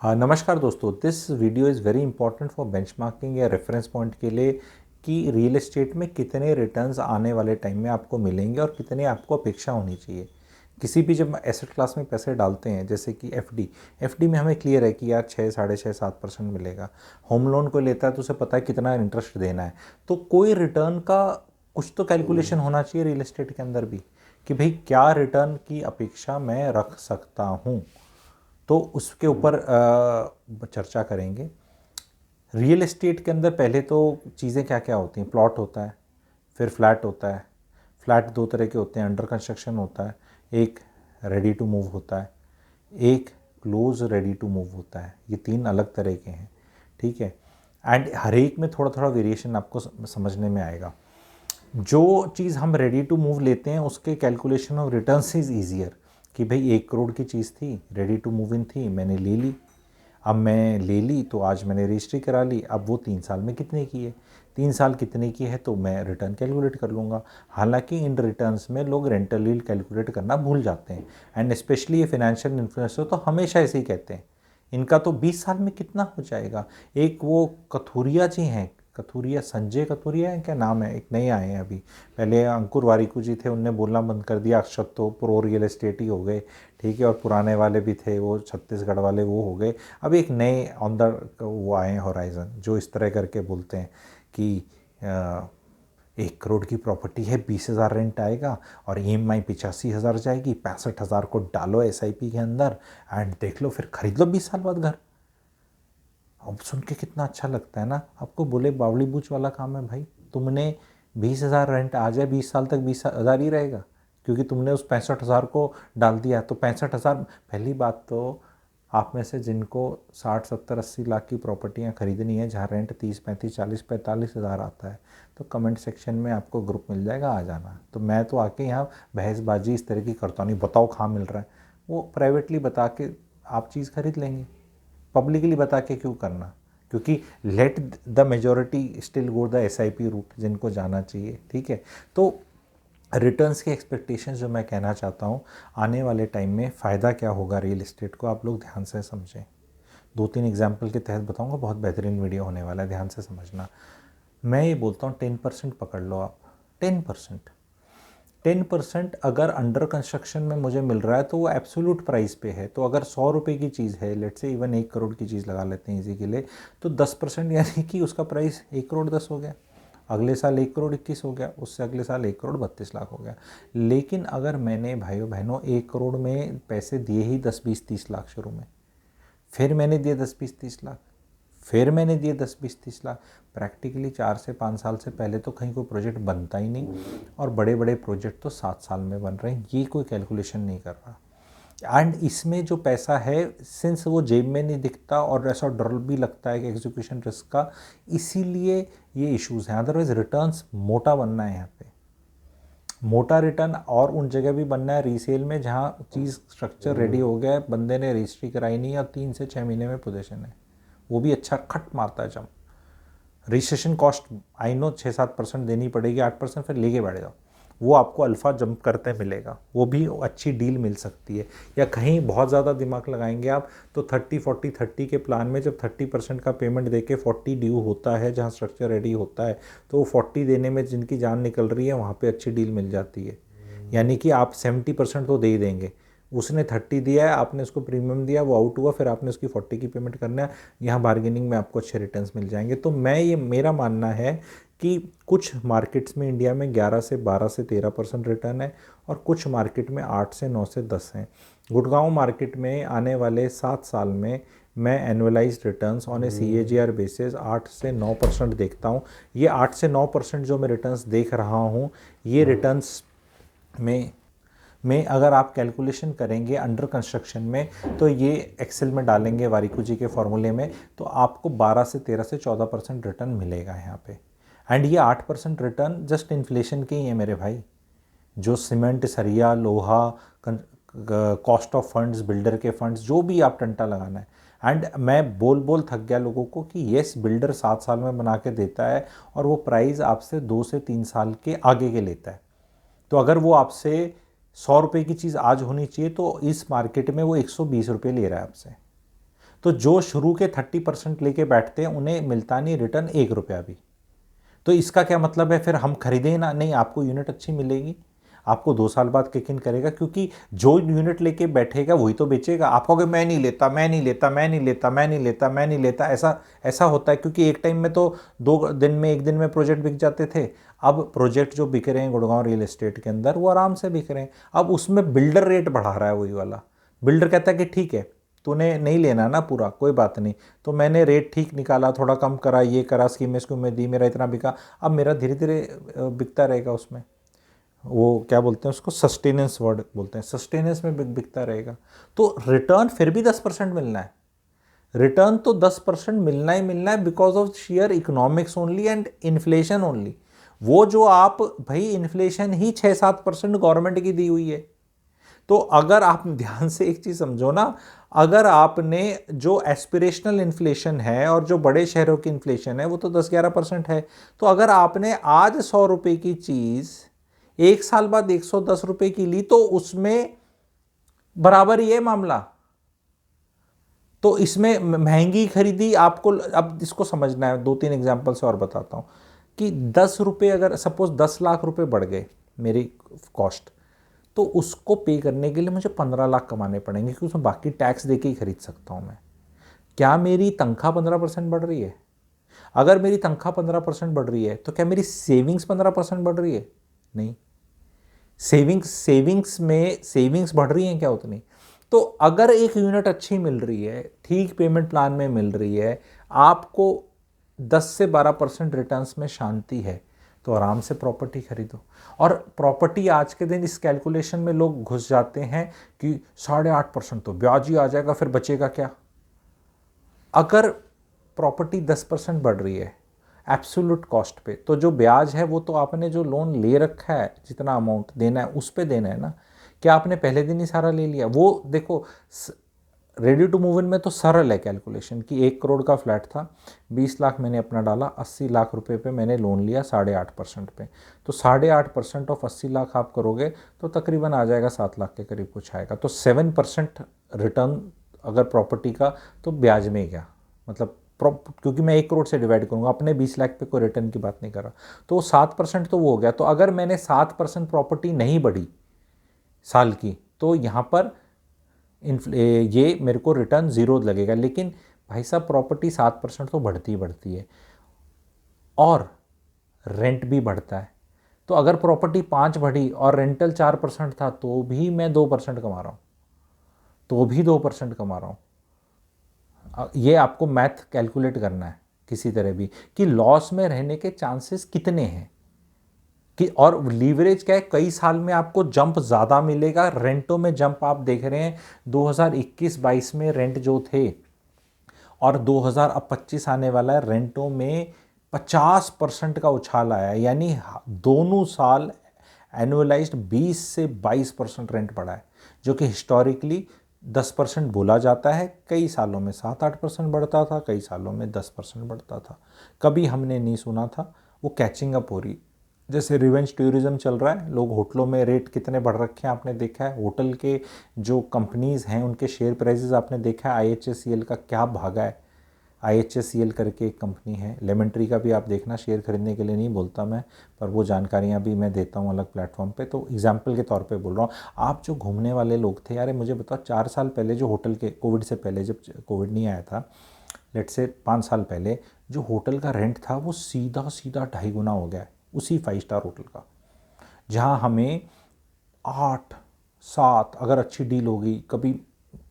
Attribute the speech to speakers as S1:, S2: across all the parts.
S1: नमस्कार दोस्तों, this video is very important for benchmarking या रेफरेंस पॉइंट के लिए कि रियल एस्टेट में कितने रिटर्न्स आने वाले टाइम में आपको मिलेंगे और कितने आपको अपेक्षा होनी चाहिए। किसी भी जब एसेट क्लास में पैसे डालते हैं, जैसे कि एफडी में हमें क्लियर है कि यार 6 6.5 7% मिलेगा। होम लोन कोई लेता है तो उसे पता है कितना इंटरेस्ट देना है। तो कोई रिटर्न का कुछ तो कैलकुलेशन होना चाहिए रियल एस्टेट के अंदर भी, कि भाई क्या रिटर्न की अपेक्षा मैं रख सकता हूँ। तो उसके ऊपर चर्चा करेंगे। रियल एस्टेट के अंदर पहले तो चीज़ें क्या क्या होती हैं। प्लॉट होता है, फिर फ्लैट होता है। फ्लैट दो तरह के होते हैं, अंडर कंस्ट्रक्शन होता है, एक रेडी टू मूव होता है, एक क्लोज रेडी टू मूव होता है। ये तीन अलग तरह के हैं, ठीक है। एंड हर एक में थोड़ा थोड़ा वेरिएशन आपको समझने में आएगा। जो चीज़ हम रेडी टू मूव लेते हैं उसके calculation of returns is easier, कि भाई 1 करोड़ की चीज़ थी, रेडी टू मूव इन थी, मैंने ले ली। अब मैं ले ली तो आज मैंने रजिस्ट्री करा ली। अब वो 3 साल में कितने की है, 3 साल कितने की है, तो मैं रिटर्न कैलकुलेट कर लूँगा। हालांकि इन रिटर्न्स में लोग रेंटल यील्ड कैलकुलेट करना भूल जाते हैं। एंड स्पेशली ये फाइनेंशियल इन्फ्लुएंसर तो हमेशा ऐसे ही कहते हैं, इनका तो 20 साल में कितना हो जाएगा। एक वो कथूरिया जी हैं, कथूरिया, संजय कथूरिया है क्या नाम है, एक नए आए हैं अभी। पहले अंकुर वारिकू जी थे, उनने बोलना बंद कर दिया, अक्षत तो प्रो रियल एस्टेट ही हो गए, ठीक है। और पुराने वाले भी थे वो छत्तीसगढ़ वाले, वो हो गए। अब एक नए ऑन द वो आए हैं होराइजन, जो इस तरह करके बोलते हैं कि 1 करोड़ की प्रॉपर्टी है, 20,000 रेंट आएगा और EMI 85,000 जाएगी, 65,000 को डालो SIP के अंदर एंड देख लो, फिर खरीद लो 20 साल बाद घर। अब सुन के कितना अच्छा लगता है ना। आपको बोले बावली बूच वाला काम है भाई, तुमने 20,000 रेंट आ जाए, 20 साल तक 20,000 ही रहेगा, क्योंकि तुमने उस 65,000 को डाल दिया। तो 65,000, पहली बात तो आप में से जिनको 60 70 80 लाख की प्रॉपर्टियाँ खरीदनी है, जहाँ रेंट 30 35 40 45 हज़ार आता है, तो कमेंट सेक्शन में आपको ग्रुप मिल जाएगा, आ जाना। तो मैं तो आके यहाँ बहसबाजी इस तरह की करता नहीं, बताओ कहाँ मिल रहा है, वो प्राइवेटली बता के आप चीज़ खरीद लेंगे। पब्लिकली बता के क्यों करना, क्योंकि let the majority still go the SIP route, जिनको जाना चाहिए, ठीक है। तो रिटर्न्स के एक्सपेक्टेशंस जो मैं कहना चाहता हूँ, आने वाले टाइम में फ़ायदा क्या होगा रियल एस्टेट को, आप लोग ध्यान से समझें। 2 3 एग्जाम्पल के तहत बताऊँगा, बहुत बेहतरीन वीडियो होने वाला है, ध्यान से समझना। मैं ये बोलता हूँ 10% पकड़ लो आप, 10%। 10% अगर अंडर कंस्ट्रक्शन में मुझे मिल रहा है तो वो एब्सोल्यूट प्राइस पे है। तो अगर 100 रुपये की चीज़ है, लेट से इवन 1 करोड़ की चीज़ लगा लेते हैं इसी के लिए, तो 10% यानी कि उसका प्राइस 1 करोड़ 10 हो गया। अगले साल 1 करोड़ 21 हो गया, उससे अगले साल 1 करोड़ 32 लाख हो गया। लेकिन अगर मैंने भाइयों बहनों 1 करोड़ में पैसे दिए ही 10 20 30 लाख शुरू में, फिर मैंने दिए 10 20 30 लाख, फिर मैंने दिए 10 20 30 लाख, प्रैक्टिकली 4 से 5 साल से पहले तो कहीं कोई प्रोजेक्ट बनता ही नहीं, और बड़े बड़े प्रोजेक्ट तो 7 साल में बन रहे हैं। ये कोई कैलकुलेशन नहीं कर रहा। एंड इसमें जो पैसा है, सिंस वो जेब में नहीं दिखता और ऐसा डर भी लगता है कि एग्जीक्यूशन रिस्क का, इसीलिए ये इश्यूज़ हैं। अदरवाइज रिटर्न्स मोटा बनना है यहाँ पे, मोटा रिटर्न। और उन जगह भी बनना है रीसेल में जहाँ चीज़ स्ट्रक्चर रेडी हो गया है, बंदे ने रजिस्ट्री कराई नहीं और 3 से 6 महीने में पोजीशन है, वो भी अच्छा खट मारता है जम। रजिस्ट्रेशन कॉस्ट आई नो 6 7% देनी पड़ेगी, 8% फिर लेके बैठ जाओ, वो आपको अल्फ़ा जंप करते मिलेगा, वो भी अच्छी डील मिल सकती है। या कहीं बहुत ज़्यादा दिमाग लगाएंगे आप तो 30 40 30 के प्लान में जब 30% का पेमेंट देके 40 ड्यू होता है, जहाँ स्ट्रक्चर रेडी होता है, तो वो 40 देने में जिनकी जान निकल रही है वहाँ पे अच्छी डील मिल जाती है। यानी कि आप 70% तो दे ही देंगे, उसने 30 दिया है, आपने उसको प्रीमियम दिया, वो आउट हुआ, फिर आपने उसकी 40 की पेमेंट करना है। यहाँ बार्गेनिंग में आपको अच्छे रिटर्न्स मिल जाएंगे। तो मेरा मानना है कि कुछ मार्केट्स में इंडिया में 11 से 12 से 13% रिटर्न है, और कुछ मार्केट में 8 से 9 से 10 हैं। गुड़गांव मार्केट में आने वाले 7 साल में मैं annualised returns on A CAGR basis 8 से 9% देखता हूँ। ये 8 से 9% जो मैं रिटर्न्स देख रहा हूँ, ये रिटर्न्स में अगर आप कैलकुलेशन करेंगे अंडर कंस्ट्रक्शन में, तो ये एक्सेल में डालेंगे वारिकू जी के फॉर्मूले में, तो आपको 12 से 13 से 14% रिटर्न मिलेगा यहाँ पे। एंड ये 8% रिटर्न जस्ट इन्फ्लेशन के ही है मेरे भाई। जो सीमेंट, सरिया, लोहा, कॉस्ट ऑफ फंड्स, बिल्डर के फंड्स, जो भी आप टंटा लगाना है। एंड मैं बोल थक गया लोगों को कि येस, बिल्डर 7 साल में बना के देता है और वो प्राइस आपसे 2 से 3 साल के आगे के लेता है। तो अगर वो आपसे 100 रुपये की चीज़ आज होनी चाहिए, तो इस मार्केट में वो 120 रुपये ले रहा है आपसे। तो जो शुरू के 30% लेके बैठते हैं उन्हें मिलता नहीं रिटर्न 1 रुपया भी। तो इसका क्या मतलब है, फिर हम खरीदें ना? नहीं, आपको यूनिट अच्छी मिलेगी, आपको 2 साल बाद किक इन करेगा, क्योंकि जो यूनिट लेके बैठेगा वही तो बेचेगा। आप कहोगे मैं नहीं लेता, मैं नहीं लेता, मैं नहीं लेता, मैं नहीं लेता, मैं नहीं लेता, ऐसा ऐसा होता है क्योंकि एक टाइम में तो 2 दिन में, 1 दिन में प्रोजेक्ट बिक जाते थे। अब प्रोजेक्ट जो बिक रहे हैं गुड़गांव रियल एस्टेट के अंदर वो आराम से बिक रहे हैं। अब उसमें बिल्डर रेट बढ़ा रहा है, वही वाला बिल्डर कहता है कि ठीक है तूने नहीं लेना ना पूरा, कोई बात नहीं, तो मैंने रेट ठीक निकाला, थोड़ा कम करा, ये करा, स्कीम इसको मैं दी, मेरा इतना बिका, अब मेरा धीरे धीरे बिकता रहेगा उसमें। वो क्या बोलते हैं उसको, सस्टेनेंस वर्ड बोलते हैं, सस्टेनेंस में बिकता रहेगा। तो रिटर्न फिर भी 10% मिलना है, रिटर्न तो 10% मिलना ही मिलना है, because of share economics only and inflation only. वो जो आप भाई इन्फ्लेशन ही 6-7% गवर्नमेंट की दी हुई है। तो अगर आप ध्यान से एक चीज समझो ना, अगर आपने जो एस्पिरेशनल इन्फ्लेशन है और जो बड़े शहरों की इन्फ्लेशन है वो तो 10-11% है, तो अगर आपने आज 100 रुपए की चीज 1 साल बाद 110 रुपए की ली तो उसमें बराबर ही है मामला। तो इसमें महंगी खरीदी आपको, अब इसको समझना है, 2-3 एग्जाम्पल से और बताता हूं कि 10 रुपए, अगर सपोज 10 लाख रुपए बढ़ गए मेरी कॉस्ट, तो उसको पे करने के लिए मुझे 15 लाख कमाने पड़ेंगे, क्योंकि उसमें बाकी टैक्स दे के ही खरीद सकता हूं मैं। क्या मेरी तनख्वाह 15% बढ़ रही है? अगर मेरी तनख्वाह 15% बढ़ रही है तो क्या मेरी सेविंग्स 15% बढ़ रही है? नहीं। सेविंग्स में सेविंग्स बढ़ रही हैं क्या उतनी? तो अगर एक यूनिट अच्छी मिल रही है, ठीक पेमेंट प्लान में मिल रही है, आपको 10 से 12% रिटर्न्स में शांति है, तो आराम से प्रॉपर्टी खरीदो। और प्रॉपर्टी आज के दिन इस कैलकुलेशन में लोग घुस जाते हैं कि 8.5% तो ब्याज ही आ जाएगा, फिर बचेगा क्या? अगर प्रॉपर्टी 10% बढ़ रही है एब्सोल्यूट कॉस्ट पे, तो जो ब्याज है वो तो आपने जो लोन ले रखा है, जितना अमाउंट देना है उस पे देना है ना। क्या आपने पहले दिन ही सारा ले लिया? वो देखो, रेडी टू मूव इन में तो सरल है कैलकुलेशन कि 1 करोड़ का फ्लैट था, 20 लाख मैंने अपना डाला, 80 लाख रुपए पे मैंने लोन लिया 8.5% पे, तो 8.5% ऑफ 80 लाख आप करोगे तो तकरीबन आ जाएगा 7 लाख के करीब कुछ आएगा। तो 7% रिटर्न अगर प्रॉपर्टी का, तो ब्याज में गया, मतलब क्योंकि मैं 1 करोड़ से डिवाइड करूंगा, अपने 20 लाख पे कोई रिटर्न की बात नहीं कर रहा, तो 7% तो वो हो गया। तो अगर मैंने 7% प्रॉपर्टी नहीं बढ़ी साल की, तो यहाँ पर ये मेरे को रिटर्न 0 लगेगा। लेकिन भाई साहब प्रॉपर्टी 7% तो बढ़ती ही बढ़ती है और रेंट भी बढ़ता है। तो अगर प्रॉपर्टी 5 बढ़ी और रेंटल 4% था तो भी मैं 2% कमा रहा हूँ, तो भी 2% कमा रहा हूँ। ये आपको मैथ कैलकुलेट करना है किसी तरह भी कि लॉस में रहने के चांसेस कितने हैं कि, और लीवरेज क्या है, कई साल में आपको जंप ज़्यादा मिलेगा। रेंटों में जंप आप देख रहे हैं 2021-22 में रेंट जो थे, और 2025 आने वाला है, रेंटों में 50% का उछाल आया है। यानी दोनों साल एनुअलाइज्ड 20 से 22% रेंट बढ़ा है, जो कि हिस्टोरिकली 10% बोला जाता है। कई सालों में 7-8% बढ़ता था, कई सालों में 10% बढ़ता था, कभी हमने नहीं सुना था। वो कैचिंग अप हो रही, जैसे रिवेंज टूरिज्म चल रहा है, लोग होटलों में रेट कितने बढ़ रखे हैं आपने देखा है, होटल के जो कंपनीज हैं उनके शेयर प्राइसेस आपने देखा है, IHSCL का क्या भागा है। IHSCL करके एक कंपनी है, लेमन ट्री का भी आप देखना, शेयर खरीदने के लिए नहीं बोलता मैं, पर वो जानकारियाँ भी मैं देता हूँ अलग प्लेटफॉर्म पे, तो एग्जाम्पल के तौर पे बोल रहा हूँ। आप जो घूमने वाले लोग थे यार, मुझे बताओ 4 साल पहले जो होटल के, कोविड से पहले, जब कोविड नहीं आया था, लेट से 5 साल पहले, जो होटल का रेंट था वो सीधा सीधा 2.5 गुना हो गया है उसी 5 स्टार होटल का, जहाँ हमें 8, 7 अगर अच्छी डील होगी, कभी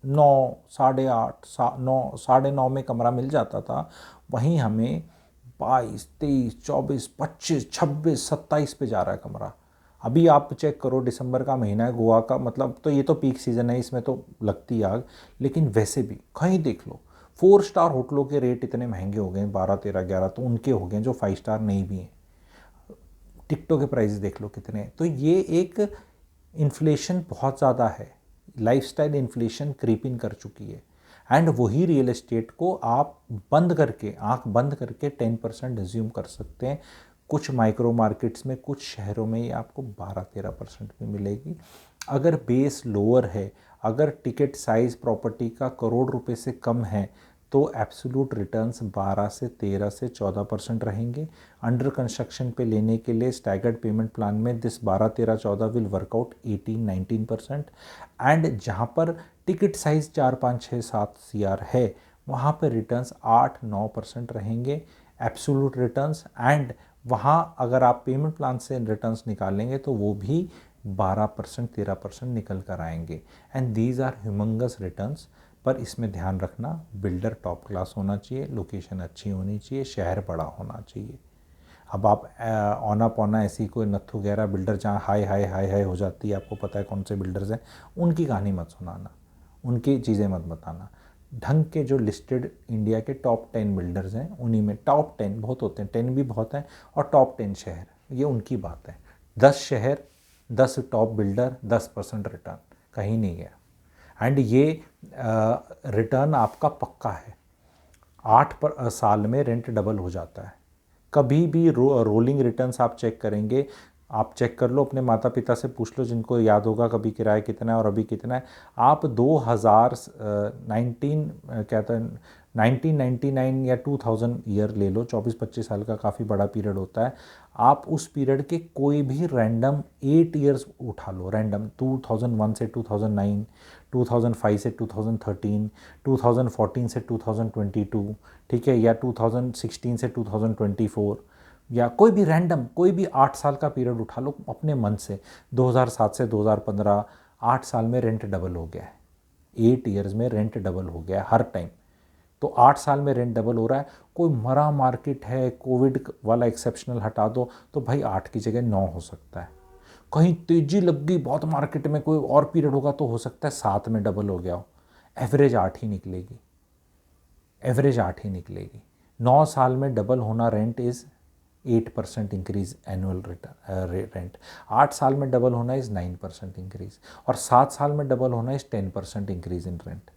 S1: 9, 8.5, 9, 9.5 में कमरा मिल जाता था, वहीं हमें 22, 23, 24, 25, 26, 27 पे जा रहा है कमरा। अभी आप चेक करो, दिसंबर का महीना है, गोवा का, मतलब तो ये तो पीक सीज़न है, इसमें तो लगती आग, लेकिन वैसे भी कहीं देख लो 4 स्टार होटलों के रेट इतने महंगे हो गए, 12, 13, 11 तो उनके हो गए जो 5 स्टार नहीं भी हैं। टिकटों के प्राइस देख लो कितने हैं। तो ये एक इन्फ्लेशन बहुत ज़्यादा है, लाइफस्टाइल इन्फ्लेशन क्रीप इन कर चुकी है, एंड वही रियल एस्टेट को आप बंद करके, आंख बंद करके 10% एज्यूम कर सकते हैं। कुछ माइक्रो मार्केट्स में, कुछ शहरों में ये आपको 12-13% में मिलेगी। अगर बेस लोअर है, अगर टिकट साइज़ प्रॉपर्टी का करोड़ रुपए से कम है, तो एब्सोल्यूट रिटर्न्स 12 से 13 से 14% रहेंगे। अंडर कंस्ट्रक्शन पे लेने के लिए स्टैगर्ड पेमेंट प्लान में दिस 12, 13, 14 विल वर्कआउट 18-19%। एंड जहाँ पर टिकट साइज 4, 5, 6, 7 CR है वहाँ पर रिटर्न्स 8-9% रहेंगे एब्सोल्यूट रिटर्न्स। एंड वहाँ अगर आप पेमेंट प्लान से रिटर्न्स निकालेंगे तो वो भी 12%, 13% निकल कर आएंगे। And these are humongous returns. पर इसमें ध्यान रखना, बिल्डर टॉप क्लास होना चाहिए, लोकेशन अच्छी होनी चाहिए, शहर बड़ा होना चाहिए। अब आप औना पौना ऐसी कोई नत्थु गहरा बिल्डर जहाँ हाई हाई हाई हाई हो जाती है, आपको पता है कौन से बिल्डर्स हैं, उनकी कहानी मत सुनाना, उनकी चीज़ें मत बताना। ढंग के जो लिस्टेड इंडिया के टॉप 10 बिल्डर्स हैं उन्हीं में, टॉप 10 बहुत होते हैं, 10 भी बहुत हैं, और टॉप 10 शहर, ये उनकी बात है। 10 शहर, 10 टॉप बिल्डर, 10% रिटर्न, कहीं नहीं गया। एंड ये रिटर्न आपका पक्का है। 8 साल में रेंट डबल हो जाता है। कभी भी रोलिंग रिटर्न्स आप चेक करेंगे, आप चेक कर लो, अपने माता पिता से पूछ लो जिनको याद होगा कभी किराया कितना है और अभी कितना है। आप 2019 कहता है 1999 या 2000 ईयर ले लो, 24-25 साल का काफ़ी बड़ा पीरियड होता है। आप उस पीरियड के कोई भी रैंडम 8 ईयर्स उठा लो, रैंडम 2001 से 2009, 2005 से 2013, 2014 से 2022, ठीक है, या 2016 से 2024, या कोई भी रैंडम, कोई भी 8 साल का पीरियड उठा लो अपने मन से। 2007 से 2015, 8 साल में रेंट डबल हो गया है। 8 ईयर्स में रेंट डबल हो गया है हर टाइम। तो 8 साल में रेंट डबल हो रहा है। कोई मरा मार्केट है, कोविड वाला एक्सेप्शनल हटा दो तो भाई 8 की जगह 9 हो सकता है। कहीं तेजी लग गई बहुत मार्केट में, कोई और पीरियड होगा तो हो सकता है 7 में डबल हो गया हो। एवरेज 8 ही निकलेगी, एवरेज 8 ही निकलेगी। 9 साल में डबल होना rent is 8% increase annual rent. 8 साल में डबल होना इज़ 9% इंक्रीज, और 7 साल में डबल होना is 10% increase in rent.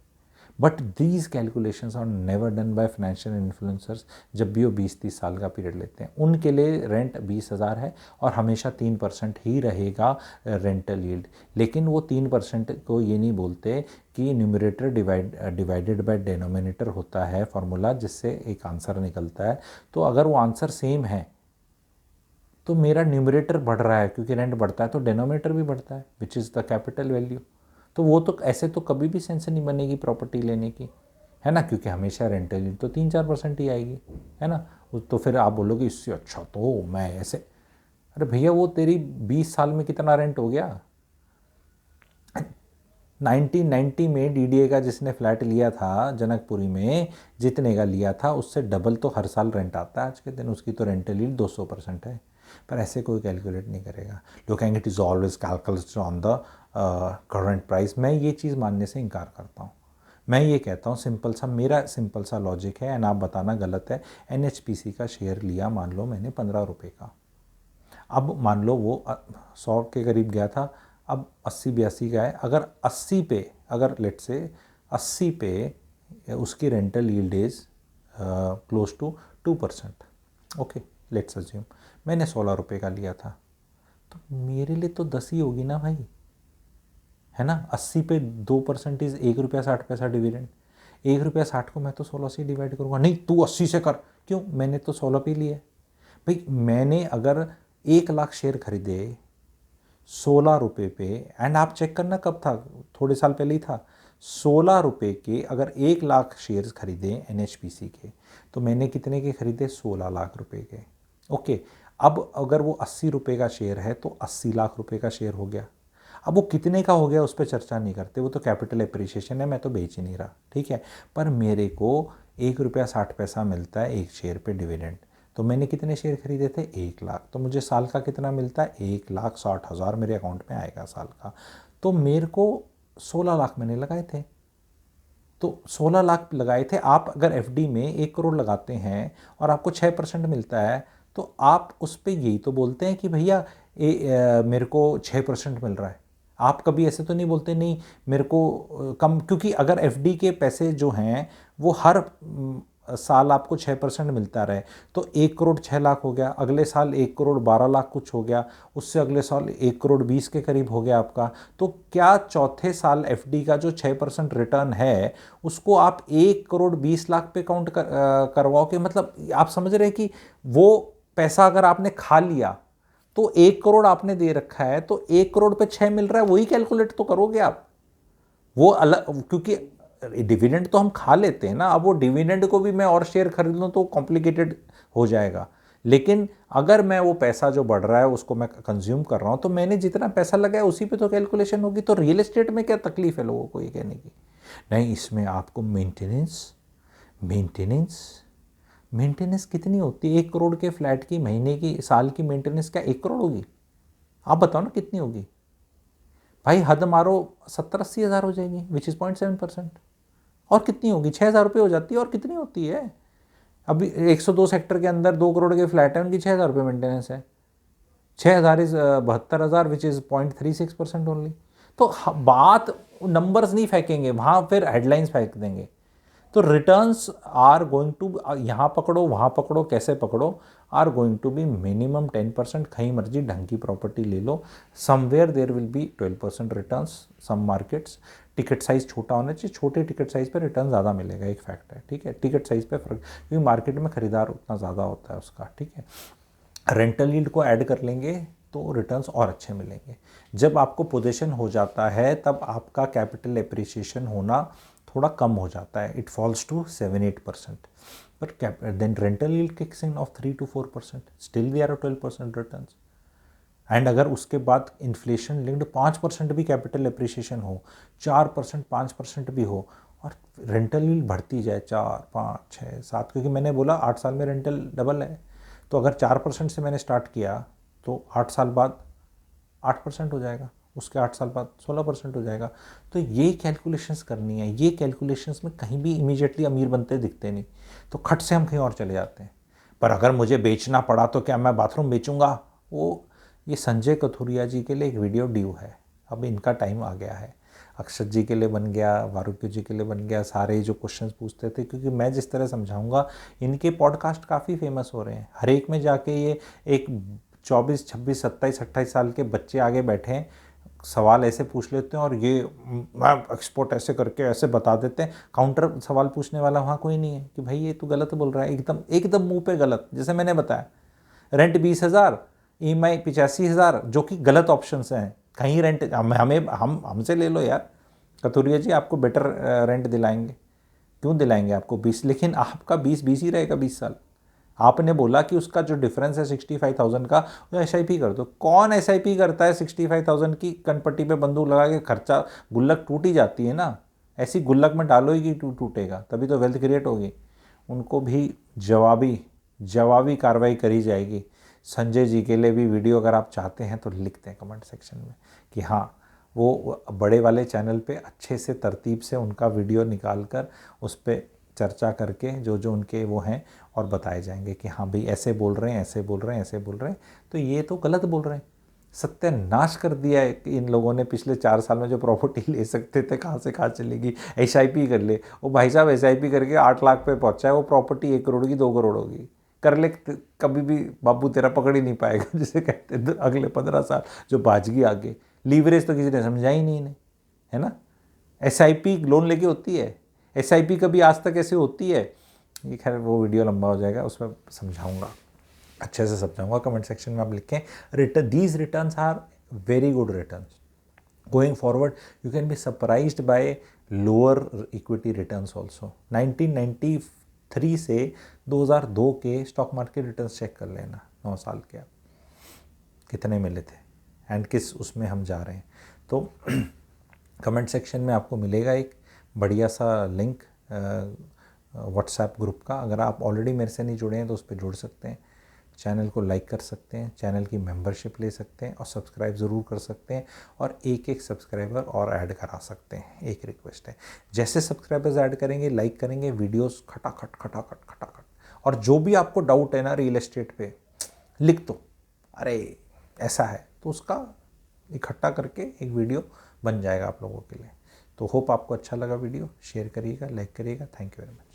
S1: But these calculations are never done by financial influencers. जब भी वो 20-30 साल का पीरियड लेते हैं, उनके लिए रेंट 20,000 है और हमेशा 3% ही रहेगा रेंटल यील्ड। लेकिन वो 3% को ये नहीं बोलते कि न्यूमरेटर डिवाइडेड बाय डेनोमिनेटर होता है फॉर्मूला, जिससे एक आंसर निकलता है। तो अगर वो आंसर सेम है तो मेरा न्यूमरेटर बढ़ रहा है, क्योंकि रेंट बढ़ता है तो डेनोमिनेटर भी बढ़ता है, which is the capital value. तो वो तो ऐसे तो कभी भी सेंस नहीं बनेगी प्रॉपर्टी लेने की, है ना, क्योंकि हमेशा रेंटल यील्ड तो 3-4% ही आएगी, है ना। तो फिर आप बोलोगे इससे अच्छा तो मैं ऐसे, अरे भैया वो तेरी 20 साल में कितना रेंट हो गया। 1990 में DDA का जिसने फ्लैट लिया था जनकपुरी में, जितने का लिया था उससे डबल तो हर साल रेंट आता है आज के दिन, उसकी तो रेंटल यील्ड 200% है। पर ऐसे कोई कैलकुलेट नहीं करेगा, लोग कहेंगे it is always calculated on the current price. मैं ये चीज़ मानने से इनकार करता हूँ। मैं ये कहता हूँ, सिंपल सा मेरा सिंपल सा लॉजिक है, एंड आप बताना गलत है। NHPC का शेयर लिया, मान लो मैंने 15 रुपये का, अब मान लो वो 100 के करीब गया था, अब 80-82 का है। अगर 80 पे, अगर लेट से 80 पे उसकी rental yield is close to 2%, okay let's assume मैंने 16 रुपये का लिया था, तो मेरे लिए तो 10 ही होगी ना भाई, है ना। 80 पे 2% इज़ 1 रुपया 60 पैसा डिविडेंड। 1 रुपया 60 को मैं तो 16 से डिवाइड करूँगा। नहीं तू 80 से कर, क्यों, मैंने तो 16 पे लिए भाई। मैंने अगर 1 लाख शेयर खरीदे 16 रुपये पे, एंड आप चेक करना कब था, थोड़े साल पहले ही था। 16 रुपये के अगर 1 लाख शेयर्स खरीदे NHPC के, तो मैंने कितने के खरीदे, 16 लाख रुपए के, ओके। अब अगर वो 80 रुपये का शेयर है तो 80 लाख रुपए का शेयर हो गया। अब वो कितने का हो गया उस पर चर्चा नहीं करते, वो तो कैपिटल एप्रिसिएशन है, मैं तो बेच ही नहीं रहा, ठीक है। पर मेरे को 1 रुपया 60 पैसा मिलता है एक शेयर पे डिविडेंड, तो मैंने कितने शेयर खरीदे थे, 1 लाख। तो मुझे साल का कितना मिलता है, 1,60,000 मेरे अकाउंट में आएगा साल का। तो मेरे को 16 लाख मैंने लगाए थे, तो 16 लाख लगाए थे। आप अगर FD में 1 करोड़ लगाते हैं और आपको 6% मिलता है, तो आप उस पर यही तो बोलते हैं कि भैया मेरे को 6% मिल रहा है। आप कभी ऐसे तो नहीं बोलते नहीं मेरे को कम, क्योंकि अगर FD के पैसे जो हैं वो हर साल आपको 6% मिलता रहे तो 1 करोड़ 6 लाख हो गया, अगले साल 1 करोड़ 12 लाख कुछ हो गया, उससे अगले साल 1 करोड़ 20 के करीब हो गया आपका। तो क्या चौथे साल एफडी का जो 6% रिटर्न है उसको आप 1 करोड़ 20 लाख पे काउंट करवाओगे? मतलब आप समझ रहे हैं कि वो पैसा अगर आपने खा लिया तो 1 करोड़ आपने दे रखा है, तो 1 करोड़ पे 6 मिल रहा है, वही कैलकुलेट तो करोगे आप। वो अलग, क्योंकि डिविडेंड तो हम खा लेते हैं ना, अब वो डिविडेंड को भी मैं और शेयर खरीद लूँ तो कॉम्प्लिकेटेड हो जाएगा। लेकिन अगर मैं वो पैसा जो बढ़ रहा है उसको मैं कंज्यूम कर रहा हूँ तो मैंने जितना पैसा लगाया उसी पे तो कैलकुलेशन होगी। तो रियल एस्टेट में क्या तकलीफ है लोगों को ये कहने की? नहीं, इसमें आपको मेंटेनेंस मेंटेनेंस मेंटेनेंस कितनी होती है? 1 करोड़ के फ्लैट की महीने की साल की मेंटेनेंस क्या 1 करोड़ होगी? आप बताओ ना कितनी होगी भाई? हद मारो 70-80 हज़ार हो जाएगी, विच इज़ 0.7%। और कितनी होगी? 6 हज़ार रुपये हो जाती है। और कितनी होती है? अभी 102 सेक्टर के अंदर 2 करोड़ के फ्लैट है, उनकी 6 हज़ार रुपये मेंटेनेंस है। 6 हज़ार इज 72 हज़ार, विच इज़ 0.36% ओनली। तो बात नंबर्स नहीं फेंकेंगे वहाँ, फिर हेडलाइंस फेंक देंगे। तो रिटर्न्स आर गोइंग टू, यहाँ पकड़ो वहाँ पकड़ो कैसे पकड़ो, are going to be minimum 10%। कहीं मर्जी ढंग की प्रॉपर्टी ले लो, somewhere there will be 12% returns. Some markets ticket size छोटा होना चाहिए, छोटे टिकट साइज़ पे रिटर्न ज़्यादा मिलेगा, एक फैक्ट है, ठीक है। टिकट साइज़ पे फर्क, क्योंकि मार्केट में खरीदार उतना ज़्यादा होता है उसका, ठीक है। रेंटल यील्ड को ऐड कर लेंगे तो रिटर्न्स और अच्छे मिलेंगे। जब आपको पोजीशन हो जाता है तब आपका कैपिटल एप्रिसिएशन होना थोड़ा कम हो जाता है, इट फॉल्स टू 7-8%। पर then rental yield kicks in of 3-4%, still we are 12% returns. And अगर उसके बाद इन्फ्लेशन लिंक्ड 5% भी कैपिटल एप्रिसिएशन हो, 4% 5% भी हो, और रेंटल यील्ड बढ़ती जाए 4-5-6-7, क्योंकि मैंने बोला 8 साल में रेंटल डबल है। तो अगर 4% से मैंने स्टार्ट किया तो 8 साल बाद 8% हो जाएगा, उसके 8 साल बाद 16% हो जाएगा। तो ये कैलकुलेशंस करनी है। ये कैलकुलेशंस में कहीं भी इमीडिएटली अमीर बनते दिखते नहीं, तो खट से हम कहीं और चले जाते हैं। पर अगर मुझे बेचना पड़ा तो क्या मैं बाथरूम बेचूंगा? वो ये संजय कथुरिया जी के लिए एक वीडियो ड्यू है, अब इनका टाइम आ गया है। अक्षत जी के लिए बन गया, वारुक्य जी के लिए बन गया, सारे जो क्वेश्चंस पूछते थे, क्योंकि मैं जिस तरह समझाऊंगा, इनके पॉडकास्ट काफ़ी फेमस हो रहे हैं। हर एक में जाके ये एक 24, 26, 27, 28 साल के बच्चे आगे बैठे हैं, सवाल ऐसे पूछ लेते हैं और ये मैं एक्सपोर्ट ऐसे करके ऐसे बता देते हैं। काउंटर सवाल पूछने वाला वहाँ कोई नहीं है कि भाई ये तू गलत बोल रहा है, एकदम एकदम मुंह पे गलत। जैसे मैंने बताया, रेंट 20,000, EMI 85,000, जो कि गलत ऑप्शन हैं। कहीं रेंट हमसे ले लो यार, कथुरिया जी आपको बेटर रेंट दिलाएंगे। क्यों दिलाएंगे आपको 20? लेकिन आपका 20 ही रहेगा 20 साल। आपने बोला कि उसका जो डिफरेंस है 65,000 का, वो SIP कर दो। कौन SIP करता है 65,000 की? कनपट्टी पे बंदूक लगा के खर्चा, गुल्लक टूट ही जाती है ना। ऐसी गुल्लक में डालो ही कि टूटेगा, तभी तो वेल्थ क्रिएट होगी। उनको भी जवाबी कार्रवाई करी जाएगी। संजय जी के लिए भी वीडियो अगर आप चाहते हैं तो लिखते हैं कमेंट सेक्शन में कि हाँ, वो बड़े वाले चैनल पे अच्छे से तरतीब से उनका वीडियो निकाल कर उस पर चर्चा करके जो जो उनके वो हैं और बताए जाएंगे कि हाँ भाई ऐसे बोल रहे हैं, ऐसे बोल रहे हैं, ऐसे बोल रहे हैं, तो ये तो गलत बोल रहे हैं। सत्यानाश कर दिया है कि इन लोगों ने पिछले 4 साल में जो प्रॉपर्टी ले सकते थे कहाँ से कहाँ चलेगी। SIP कर ले, वो भाई साहब SIP करके 8 लाख पे पहुँचा है, वो प्रॉपर्टी 1 करोड़ की 2 करोड़ होगी। कर ले, कभी भी बाबू तेरा पकड़ ही नहीं पाएगा, जिसे कहते हैं अगले 15 साल जो बाजगी आगे। लीवरेज तो किसी ने समझा ही नहीं इन्हें, है ना। SIP लोन लेके होती है, SIP कभी आज तक ऐसे होती है? ये खैर वो वीडियो लंबा हो जाएगा, उसमें समझाऊंगा, अच्छे से समझाऊंगा। कमेंट सेक्शन में आप लिखें return, these returns are very good returns going forward. You can be surprised by lower equity returns also. 1993 से 2002 के स्टॉक मार्केट रिटर्न्स चेक कर लेना, 9 साल के, आप कितने मिले थे एंड किस उसमें हम जा रहे हैं। तो कमेंट सेक्शन में आपको मिलेगा एक बढ़िया सा लिंक व्हाट्सएप ग्रुप का। अगर आप ऑलरेडी मेरे से नहीं जुड़े हैं तो उस पर जुड़ सकते हैं, चैनल को लाइक कर सकते हैं, चैनल की मेंबरशिप ले सकते हैं और सब्सक्राइब ज़रूर कर सकते हैं, और एक सब्सक्राइबर और ऐड करा सकते हैं। एक रिक्वेस्ट है, जैसे सब्सक्राइबर्स ऐड करेंगे, लाइक करेंगे, वीडियोस खटाखट। और जो भी आपको डाउट है ना रियल एस्टेट पे, लिख दो, अरे ऐसा है, तो उसका इकट्ठा करके एक वीडियो बन जाएगा आप लोगों के लिए। तो होप आपको अच्छा लगा वीडियो, शेयर करिएगा, लाइक करिएगा। Thank you very much.